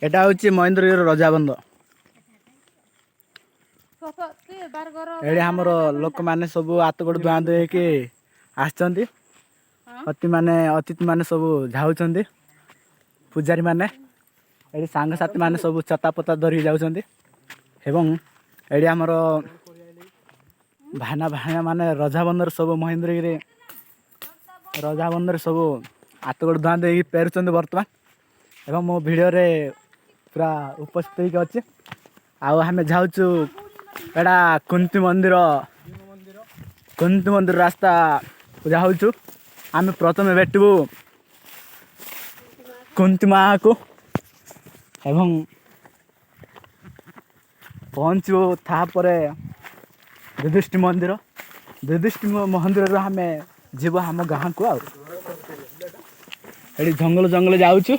एटा हूँ महेंद्रगिरी रजाबंध ये आमर लोक मैंने सब हाथ गोड़ धुआ धुई कि अति माने अतिथि माने सब झाउछंती पूजारी माने ये सांगसाथी माने सब चता पता धरिक जाउछंती एवं ये आमर भाना भाना माने रजाबंधर सब महेंद्रगिरी रजाबंधर सब हाथ गोड़ धुआ धुई पेरुछंती बर्तमान एवं मो भिडियो रे पूरा उपस्थित अच्छे आमे जाऊँ एटा कुंती मंदिर रास्ता जाऊँ आम प्रथम भेटबू कुंती माँ को एवं पहुँचू तापर युधिष्ठिर मंदिर आम जीव आम गाँ को आउ जंगल जंगल जाऊँ